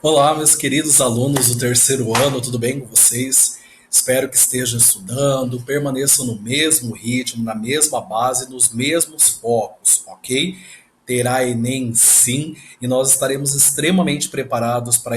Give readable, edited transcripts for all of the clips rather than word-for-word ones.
Olá, meus queridos alunos do terceiro ano, tudo bem com vocês? Espero que estejam estudando, permaneçam no mesmo ritmo, na mesma base, nos mesmos focos, ok? Terá Enem sim, e nós estaremos extremamente preparados para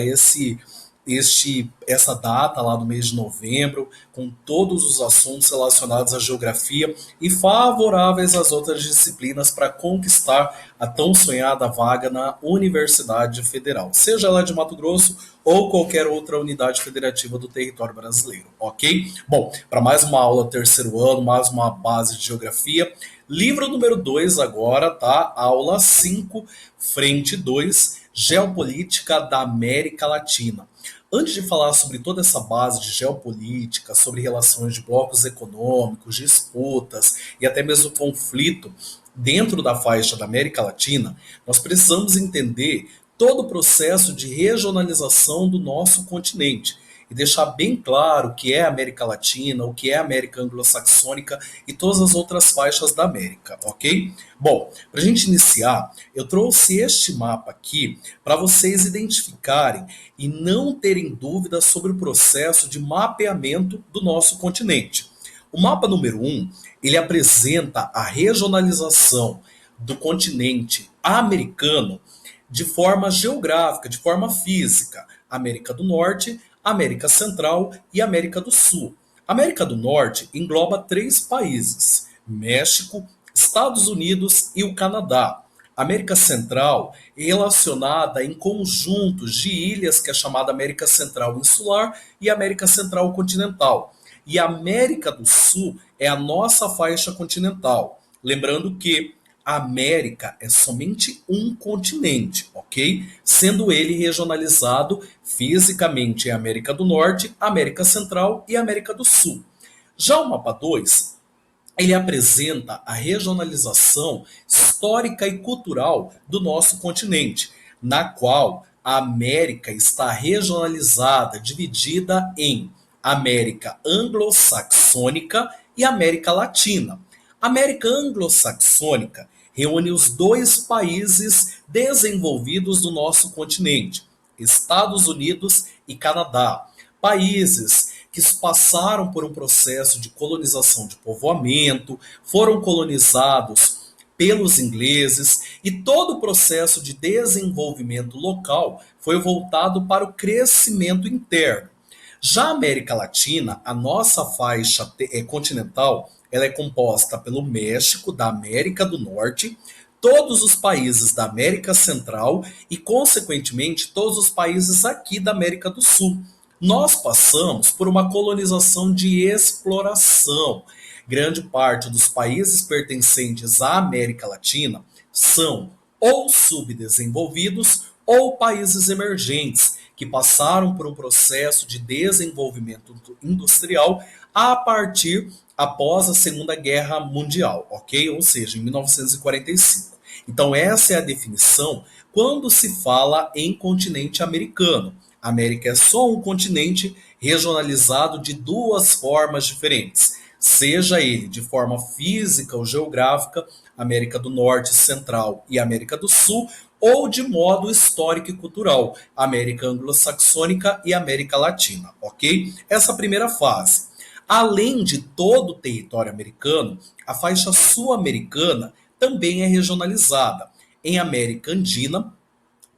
essa data lá do mês de novembro, com todos os assuntos relacionados à geografia e favoráveis às outras disciplinas para conquistar a tão sonhada vaga na Universidade Federal, seja ela de Mato Grosso ou qualquer outra unidade federativa do território brasileiro, ok? Bom, para mais uma aula terceiro ano, mais uma base de geografia, livro número 2 agora, tá? Aula 5, frente 2, Geopolítica da América Latina. Antes de falar sobre toda essa base de geopolítica, sobre relações de blocos econômicos, disputas e até mesmo conflito dentro da faixa da América Latina, nós precisamos entender todo o processo de regionalização do nosso continente e deixar bem claro o que é a América Latina, o que é a América Anglo-Saxônica e todas as outras faixas da América, ok? Bom, para a gente iniciar, eu trouxe este mapa aqui para vocês identificarem e não terem dúvidas sobre o processo de mapeamento do nosso continente. O mapa número 1, ele apresenta a regionalização do continente americano de forma geográfica, de forma física. América do Norte, América Central e América do Sul. América do Norte engloba 3 países: México, Estados Unidos e o Canadá. América Central é relacionada em conjuntos de ilhas, que é chamada América Central Insular e América Central Continental. E a América do Sul é a nossa faixa continental. Lembrando que a América é somente um continente, ok? Sendo ele regionalizado fisicamente em América do Norte, América Central e América do Sul. Já o mapa 2, ele apresenta a regionalização histórica e cultural do nosso continente, na qual a América está regionalizada, dividida em América anglo-saxônica e América Latina. A América anglo-saxônica reúne os 2 países desenvolvidos do nosso continente, Estados Unidos e Canadá, países que passaram por um processo de colonização de povoamento, foram colonizados pelos ingleses e todo o processo de desenvolvimento local foi voltado para o crescimento interno. Já a América Latina, a nossa faixa continental, ela é composta pelo México, da América do Norte, todos os países da América Central e, consequentemente, todos os países aqui da América do Sul. Nós passamos por uma colonização de exploração. Grande parte dos países pertencentes à América Latina são ou subdesenvolvidos ou países emergentes, que passaram por um processo de desenvolvimento industrial a partir após a Segunda Guerra Mundial, ok? Ou seja, em 1945. Então, essa é a definição quando se fala em continente americano. A América é só um continente regionalizado de 2 formas diferentes, seja ele de forma física ou geográfica, América do Norte, Central e América do Sul, ou de modo histórico e cultural, América anglo-saxônica e América Latina, ok? Essa primeira fase. Além de todo o território americano, a faixa sul-americana também é regionalizada em América Andina,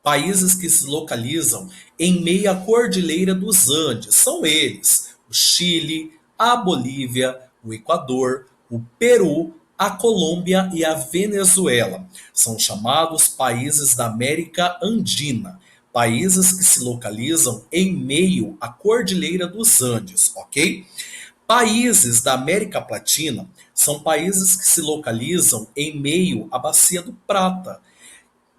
países que se localizam em meio à Cordilheira dos Andes. São eles o Chile, a Bolívia, o Equador, o Peru, a Colômbia e a Venezuela. São chamados países da América Andina, países que se localizam em meio à Cordilheira dos Andes, ok? Países da América Latina são países que se localizam em meio à Bacia do Prata.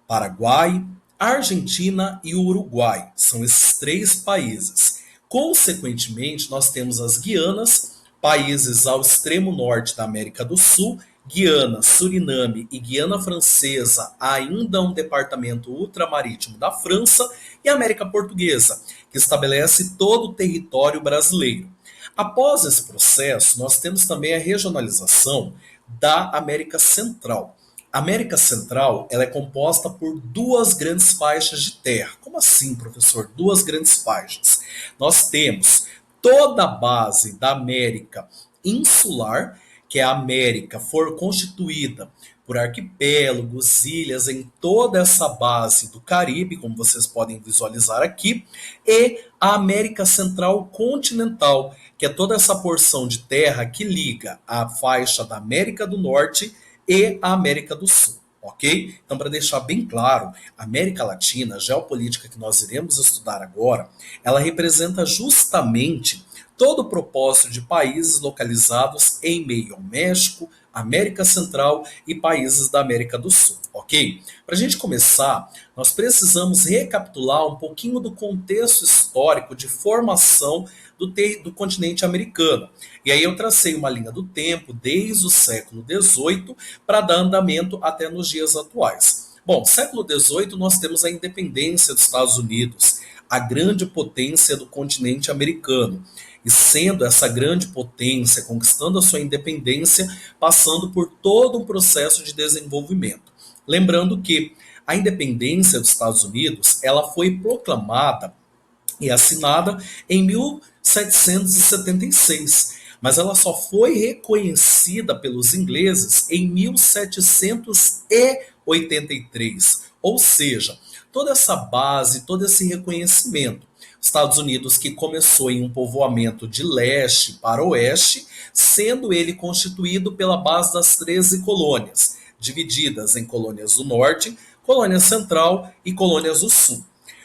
Paraguai, Argentina e o Uruguai são esses 3 países. Consequentemente, nós temos as Guianas, países ao extremo norte da América do Sul, Guiana, Suriname e Guiana Francesa, ainda um departamento ultramarítimo da França, e a América Portuguesa, que estabelece todo o território brasileiro. Após esse processo, nós temos também a regionalização da América Central. A América Central, ela é composta por duas grandes faixas de terra. Como assim, professor? Duas grandes faixas. Nós temos toda a base da América insular, que é a América, for constituída por arquipélagos, ilhas em toda essa base do Caribe, como vocês podem visualizar aqui, e a América Central continental, que é toda essa porção de terra que liga a faixa da América do Norte e a América do Sul. Ok? Então, para deixar bem claro, a América Latina, a geopolítica que nós iremos estudar agora, ela representa justamente todo o propósito de países localizados em meio ao México, América Central e países da América do Sul, ok? Para a gente começar, nós precisamos recapitular um pouquinho do contexto histórico de formação do continente americano. E aí eu tracei uma linha do tempo desde o século XVIII para dar andamento até nos dias atuais. Bom, século XVIII nós temos a independência dos Estados Unidos, a grande potência do continente americano. E sendo essa grande potência, conquistando a sua independência, passando por todo um processo de desenvolvimento. Lembrando que a independência dos Estados Unidos, ela foi proclamada e assinada em 1776, mas ela só foi reconhecida pelos ingleses em 1783, ou seja, toda essa base, todo esse reconhecimento. Estados Unidos que começou em um povoamento de leste para oeste, sendo ele constituído pela base das 13 colônias, divididas em colônias do norte, colônia central e colônias do sul.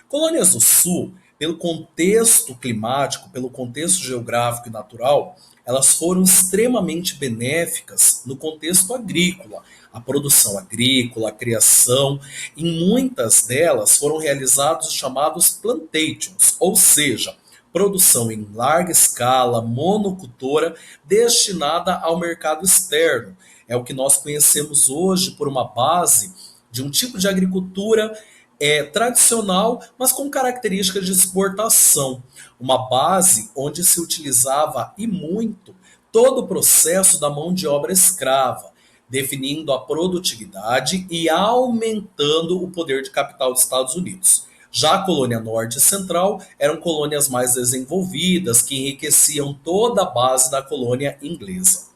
Colônias do sul, pelo contexto climático, pelo contexto geográfico e natural, elas foram extremamente benéficas no contexto agrícola. A produção agrícola, a criação, em muitas delas foram realizados os chamados plantations, ou seja, produção em larga escala, monocultora, destinada ao mercado externo. É o que nós conhecemos hoje por uma base de um tipo de agricultura tradicional, mas com características de exportação. Uma base onde se utilizava e muito todo o processo da mão de obra escrava, definindo a produtividade e aumentando o poder de capital dos Estados Unidos. Já a colônia norte e central eram colônias mais desenvolvidas, que enriqueciam toda a base da colônia inglesa.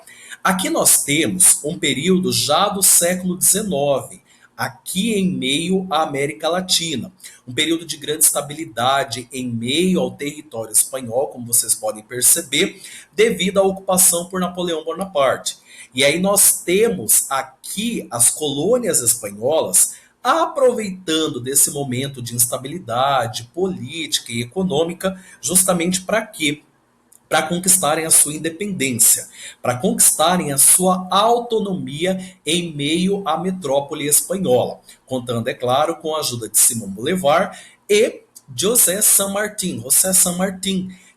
Aqui nós temos um período já do século XIX, aqui em meio à América Latina. Um período de grande estabilidade em meio ao território espanhol, como vocês podem perceber, devido à ocupação por Napoleão Bonaparte. E aí nós temos aqui as colônias espanholas aproveitando desse momento de instabilidade política e econômica, justamente para quê? Para conquistarem a sua independência, para conquistarem a sua autonomia em meio à metrópole espanhola, contando, é claro, com a ajuda de Simón Bolívar e José San Martín,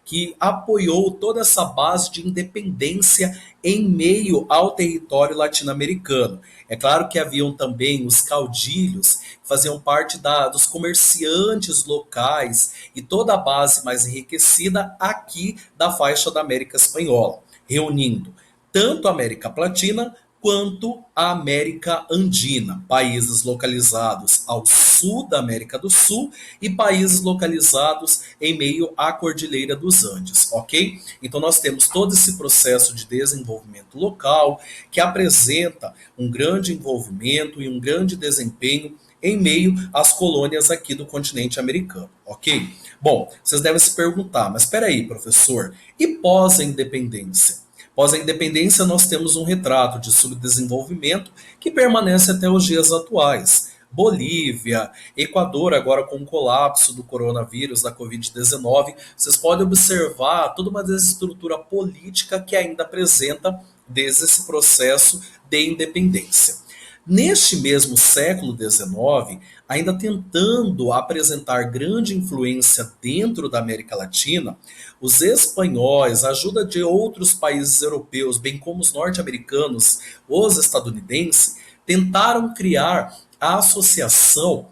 que apoiou toda essa base de independência em meio ao território latino-americano. É claro que haviam também os caudilhos, que faziam parte dos comerciantes locais e toda a base mais enriquecida aqui da faixa da América Espanhola, reunindo tanto a América Latina quanto a América Andina, países localizados ao sul da América do Sul e países localizados em meio à Cordilheira dos Andes, ok? Então nós temos todo esse processo de desenvolvimento local que apresenta um grande envolvimento e um grande desempenho em meio às colônias aqui do continente americano, ok? Bom, vocês devem se perguntar, mas espera aí, professor, e pós a independência? Após a independência, nós temos um retrato de subdesenvolvimento que permanece até os dias atuais. Bolívia, Equador, agora com o colapso do coronavírus, da Covid-19, vocês podem observar toda uma desestrutura política que ainda apresenta desde esse processo de independência. Neste mesmo século XIX, ainda tentando apresentar grande influência dentro da América Latina, os espanhóis, a ajuda de outros países europeus, bem como os norte-americanos, os estadunidenses, tentaram criar a associação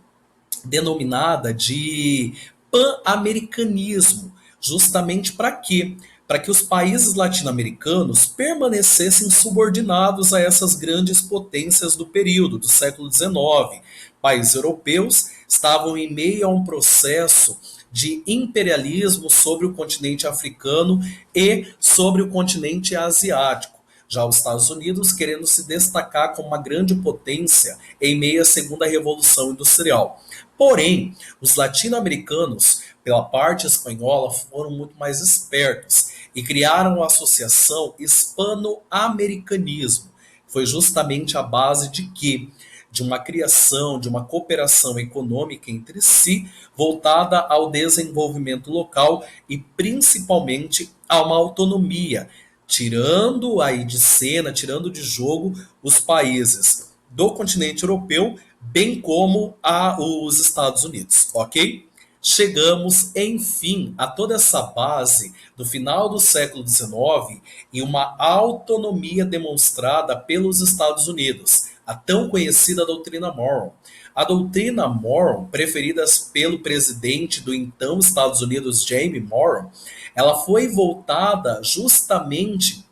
denominada de pan-americanismo, justamente para quê? para que os países latino-americanos permanecessem subordinados a essas grandes potências do período, do século XIX. Países europeus estavam em meio a um processo de imperialismo sobre o continente africano e sobre o continente asiático. Já os Estados Unidos querendo se destacar como uma grande potência em meio à Segunda Revolução Industrial. Porém, os latino-americanos, pela parte espanhola, foram muito mais espertos e criaram a Associação Hispano-Americanismo. Foi justamente a base de que? De uma criação, de uma cooperação econômica entre si, voltada ao desenvolvimento local e principalmente a uma autonomia, tirando aí de cena, tirando de jogo os países do continente europeu, bem como os Estados Unidos, ok? Chegamos, enfim, a toda essa base do final do século XIX e uma autonomia demonstrada pelos Estados Unidos, a tão conhecida doutrina Monroe. A doutrina Monroe, preferida pelo presidente do então Estados Unidos, James Monroe, ela foi voltada justamente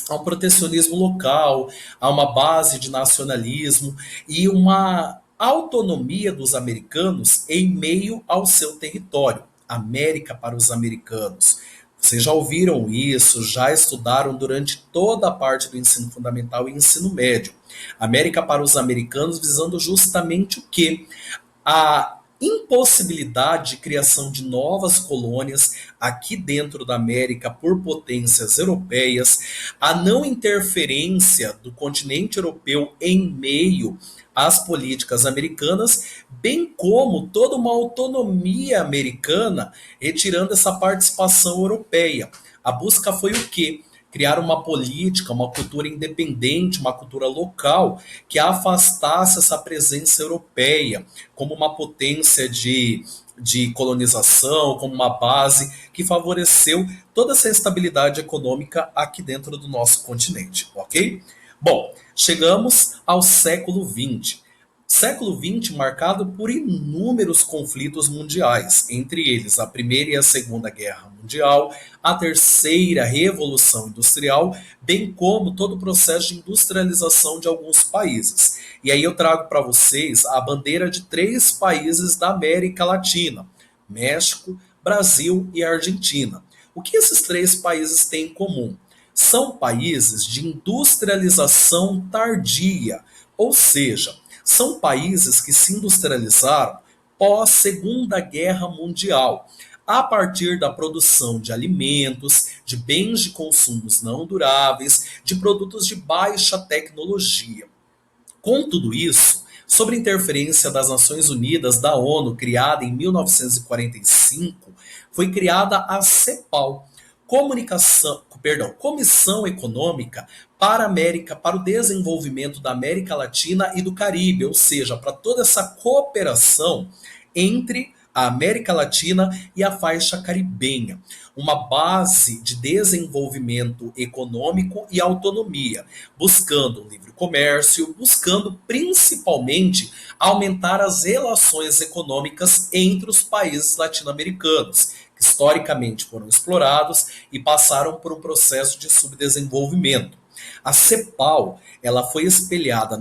ao protecionismo local, a uma base de nacionalismo e uma autonomia dos americanos em meio ao seu território. América para os americanos. Vocês já ouviram isso, já estudaram durante toda a parte do ensino fundamental e ensino médio. América para os americanos visando justamente o quê? A impossibilidade de criação de novas colônias aqui dentro da América por potências europeias, a não interferência do continente europeu em meio às políticas americanas, bem como toda uma autonomia americana retirando essa participação europeia. A busca foi o quê? Criar uma política, uma cultura independente, uma cultura local que afastasse essa presença europeia como uma potência de colonização, como uma base que favoreceu toda essa estabilidade econômica aqui dentro do nosso continente, ok? Bom, chegamos ao século XX. Século XX marcado por inúmeros conflitos mundiais, entre eles a Primeira e a Segunda Guerra Mundial, a Terceira Revolução Industrial, bem como todo o processo de industrialização de alguns países. E aí eu trago para vocês a bandeira de 3 países da América Latina: México, Brasil e Argentina. O que esses 3 países têm em comum? São países de industrialização tardia, ou seja, são países que se industrializaram pós-Segunda Guerra Mundial, a partir da produção de alimentos, de bens de consumos não duráveis, de produtos de baixa tecnologia. Com tudo isso, sob interferência das Nações Unidas, da ONU, criada em 1945, foi criada a CEPAL, Comissão Econômica para a América, para o desenvolvimento da América Latina e do Caribe, ou seja, para toda essa cooperação entre a América Latina e a faixa caribenha, uma base de desenvolvimento econômico e autonomia, buscando o livre comércio, buscando principalmente aumentar as relações econômicas entre os países latino-americanos, que historicamente foram explorados e passaram por um processo de subdesenvolvimento. A CEPAL, ela foi espelhada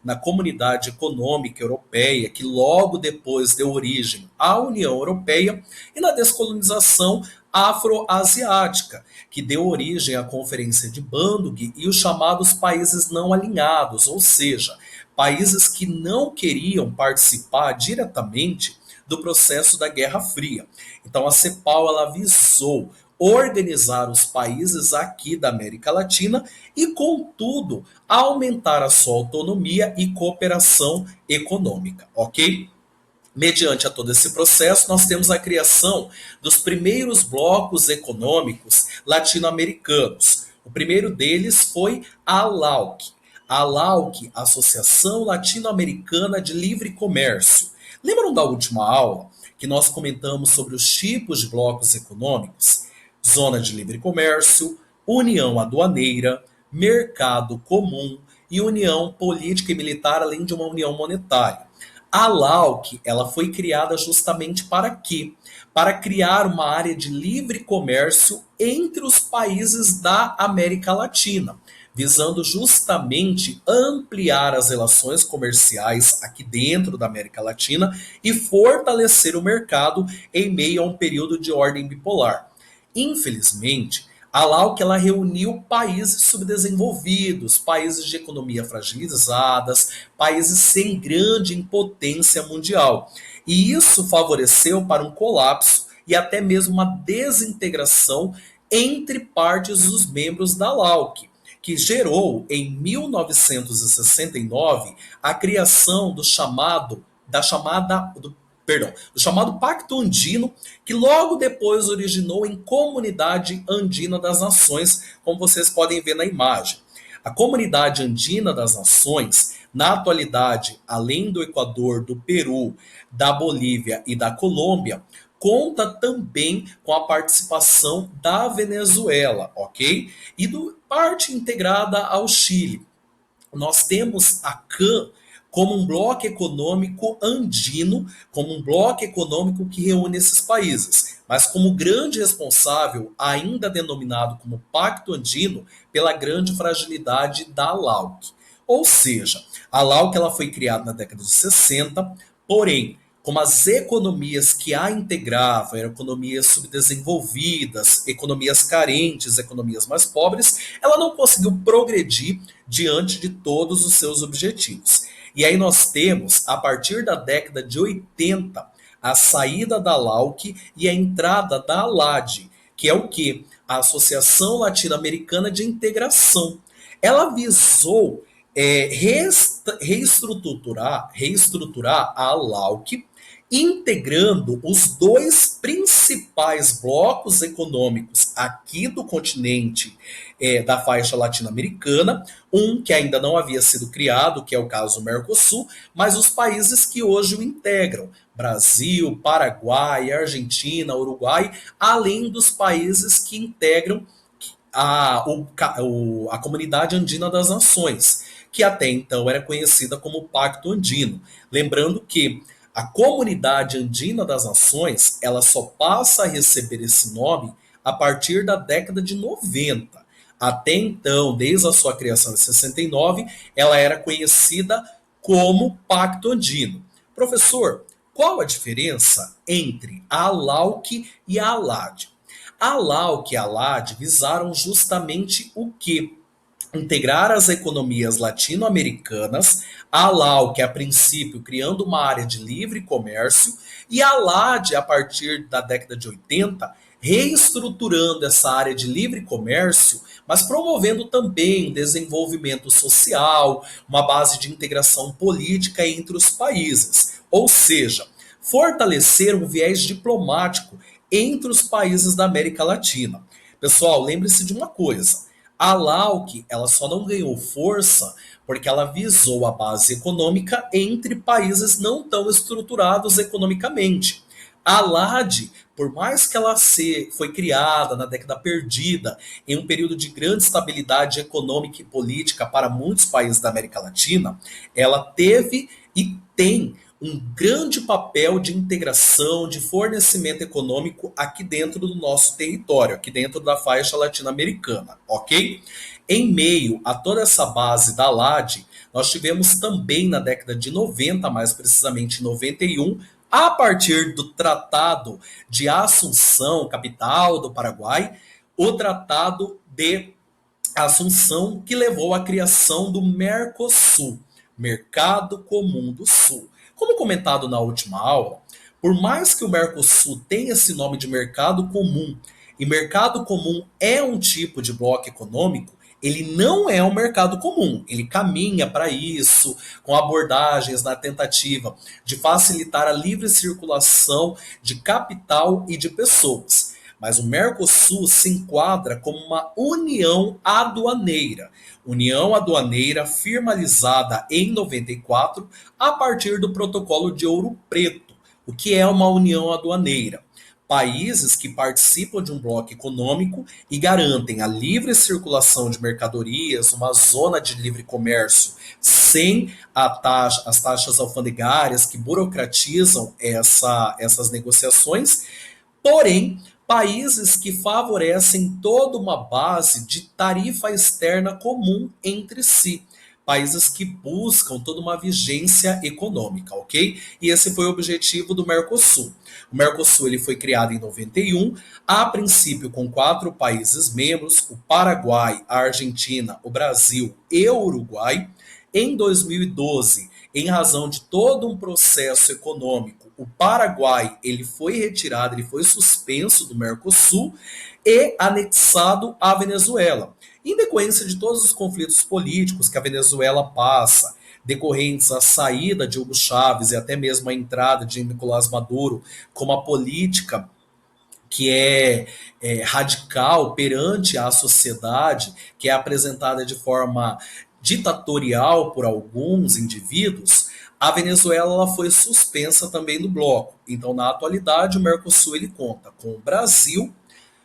na Comunidade Econômica Europeia, que logo depois deu origem à União Europeia, e na descolonização afro-asiática, que deu origem à Conferência de Bandung e os chamados países não alinhados, ou seja, países que não queriam participar diretamente do processo da Guerra Fria. Então a CEPAL ela visou organizar os países aqui da América Latina e, contudo, aumentar a sua autonomia e cooperação econômica, ok? Mediante a todo esse processo, nós temos a criação dos primeiros blocos econômicos latino-americanos. O primeiro deles foi a ALAUC. A ALAUC, Associação Latino-Americana de Livre Comércio. Lembram da última aula que nós comentamos sobre os tipos de blocos econômicos? Zona de livre comércio, união aduaneira, mercado comum e união política e militar, além de uma união monetária. A LAUC, ela foi criada justamente para quê? Para criar uma área de livre comércio entre os países da América Latina, visando justamente ampliar as relações comerciais aqui dentro da América Latina e fortalecer o mercado em meio a um período de ordem bipolar. Infelizmente, a LAUC ela reuniu países subdesenvolvidos, países de economia fragilizadas, países sem grande impotência mundial. E isso favoreceu para um colapso e até mesmo uma desintegração entre partes dos membros da LAUC, que gerou em 1969 a criação do chamado Pacto Andino, que logo depois originou em Comunidade Andina das Nações, como vocês podem ver na imagem. A Comunidade Andina das Nações, na atualidade, além do Equador, do Peru, da Bolívia e da Colômbia, conta também com a participação da Venezuela, ok? E do parte integrada ao Chile. Nós temos a CAN como um bloco econômico andino, como um bloco econômico que reúne esses países, mas como grande responsável, ainda denominado como Pacto Andino, pela grande fragilidade da LAUC. Ou seja, a LAUC ela foi criada na década de 60, porém, como as economias que a integravam eram economias subdesenvolvidas, economias carentes, economias mais pobres, ela não conseguiu progredir diante de todos os seus objetivos. E aí nós temos, a partir da década de 80, a saída da LAUC e a entrada da ALAD, que é o quê? A Associação Latino-Americana de Integração. Ela visou reestruturar a LAUC, integrando os dois principais blocos econômicos aqui do continente da faixa latino-americana, um que ainda não havia sido criado, que é o caso Mercosul, mas os países que hoje o integram, Brasil, Paraguai, Argentina, Uruguai, além dos países que integram a Comunidade Andina das Nações, que até então era conhecida como Pacto Andino. Lembrando que a Comunidade Andina das Nações, ela só passa a receber esse nome a partir da década de 90. Até então, desde a sua criação em 69, ela era conhecida como Pacto Andino. Professor, qual a diferença entre a LAUC e a ALAD? A LAUC e a ALAD visaram justamente o quê? Integrar as economias latino-americanas, a LAUC, a princípio, criando uma área de livre comércio, e a LAD, a partir da década de 80, reestruturando essa área de livre comércio, mas promovendo também o desenvolvimento social, uma base de integração política entre os países. Ou seja, fortalecer um viés diplomático entre os países da América Latina. Pessoal, lembre-se de uma coisa. A LAUC ela só não ganhou força porque ela visou a base econômica entre países não tão estruturados economicamente. A LAD, por mais que ela foi criada na década perdida, em um período de grande estabilidade econômica e política para muitos países da América Latina, ela teve e tem um grande papel de integração, de fornecimento econômico aqui dentro do nosso território, aqui dentro da faixa latino-americana, ok? Em meio a toda essa base da LAD, nós tivemos também na década de 90, mais precisamente em 91, a partir do Tratado de Assunção, capital do Paraguai, o Tratado de Assunção que levou à criação do Mercosul, Mercado Comum do Sul. Como comentado na última aula, por mais que o Mercosul tenha esse nome de mercado comum, e mercado comum é um tipo de bloco econômico, ele não é um mercado comum, ele caminha para isso, com abordagens na tentativa de facilitar a livre circulação de capital e de pessoas. Mas o Mercosul se enquadra como uma união aduaneira firmalizada em 94 a partir do Protocolo de Ouro Preto. O que é uma união aduaneira? países que participam de um bloco econômico e garantem a livre circulação de mercadorias, uma zona de livre comércio sem as taxas alfandegárias que burocratizam essas negociações. Porém, países que favorecem toda uma base de tarifa externa comum entre si. Países que buscam toda uma vigência econômica, ok? E esse foi o objetivo do Mercosul. O Mercosul ele foi criado em 91, a princípio com 4 países membros, o Paraguai, a Argentina, o Brasil e o Uruguai. Em 2012, em razão de todo um processo econômico, o Paraguai ele foi retirado, ele foi suspenso do Mercosul e anexado à Venezuela. Em decorrência de todos os conflitos políticos que a Venezuela passa, decorrentes à saída de Hugo Chávez e até mesmo a entrada de Nicolás Maduro, como a política que é radical perante a sociedade, que é apresentada de forma ditatorial por alguns indivíduos, a Venezuela ela foi suspensa também do bloco. Então, na atualidade, o Mercosul ele conta com o Brasil,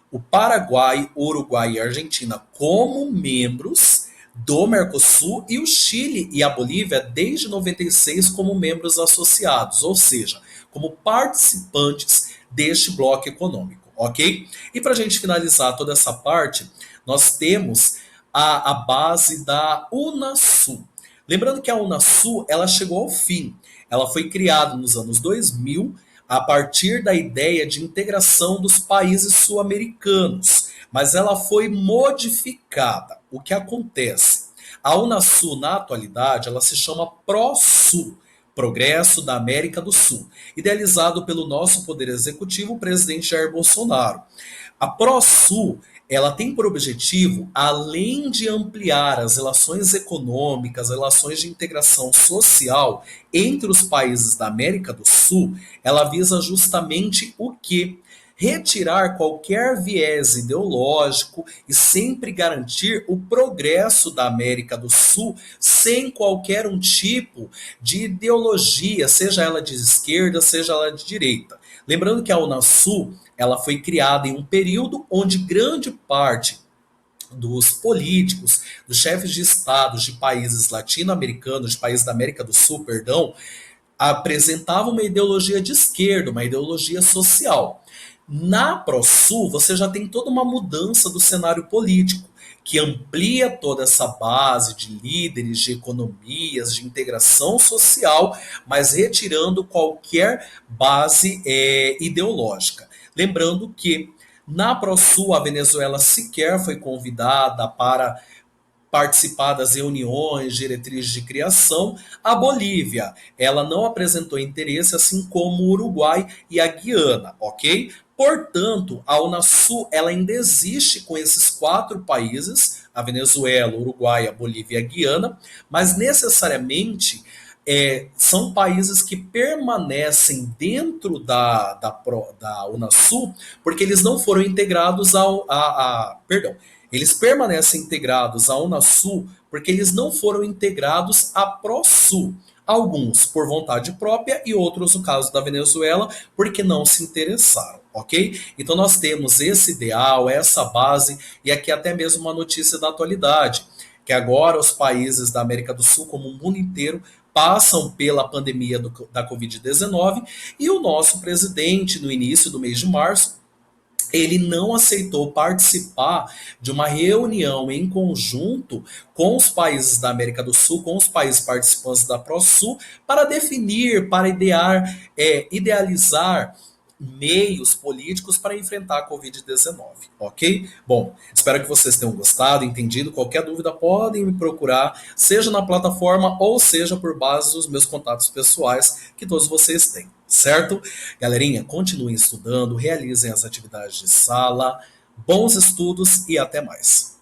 o Paraguai, o Uruguai e a Argentina como membros do Mercosul e o Chile e a Bolívia desde 96 como membros associados, ou seja, como participantes deste bloco econômico, ok? E para a gente finalizar toda essa parte, nós temos a base da Unasul. Lembrando que a Unasul ela chegou ao fim. Ela foi criada nos anos 2000 a partir da ideia de integração dos países sul-americanos, mas ela foi modificada. O que acontece? A Unasul, na atualidade, ela se chama ProSul, Progresso da América do Sul, idealizado pelo nosso Poder Executivo, o presidente Jair Bolsonaro. A ProSul ela tem por objetivo, além de ampliar as relações econômicas, relações de integração social entre os países da América do Sul, ela visa justamente o quê? Retirar qualquer viés ideológico e sempre garantir o progresso da América do Sul sem qualquer um tipo de ideologia, seja ela de esquerda, seja ela de direita. Lembrando que a Unasul ela foi criada em um período onde grande parte dos políticos, dos chefes de estados de países latino-americanos, de países da América do Sul, perdão, apresentavam uma ideologia de esquerda, uma ideologia social. Na ProSul, você já tem toda uma mudança do cenário político, que amplia toda essa base de líderes, de economias, de integração social, mas retirando qualquer base ideológica. Lembrando que na ProSul a Venezuela sequer foi convidada para participar das reuniões, diretrizes de criação. A Bolívia, ela não apresentou interesse, assim como o Uruguai e a Guiana, ok? Portanto, a Unasul ela ainda existe com esses 4 países, a Venezuela, o Uruguai, a Bolívia e a Guiana, mas necessariamente são países que permanecem dentro da Unasul porque eles não foram integrados eles permanecem integrados à Unasul porque eles não foram integrados à ProSul. Alguns por vontade própria e outros, no caso da Venezuela, porque não se interessaram, ok? Então nós temos esse ideal, essa base, e aqui até mesmo uma notícia da atualidade, que agora os países da América do Sul, como o mundo inteiro, passam pela pandemia da Covid-19, e o nosso presidente, no início do mês de março, ele não aceitou participar de uma reunião em conjunto com os países da América do Sul, com os países participantes da ProSul, para definir, para idealizar meios políticos para enfrentar a Covid-19, ok? Bom, espero que vocês tenham gostado, entendido. Qualquer dúvida podem me procurar, seja na plataforma ou seja por base dos meus contatos pessoais que todos vocês têm, certo? Galerinha, continuem estudando, realizem as atividades de sala, bons estudos e até mais.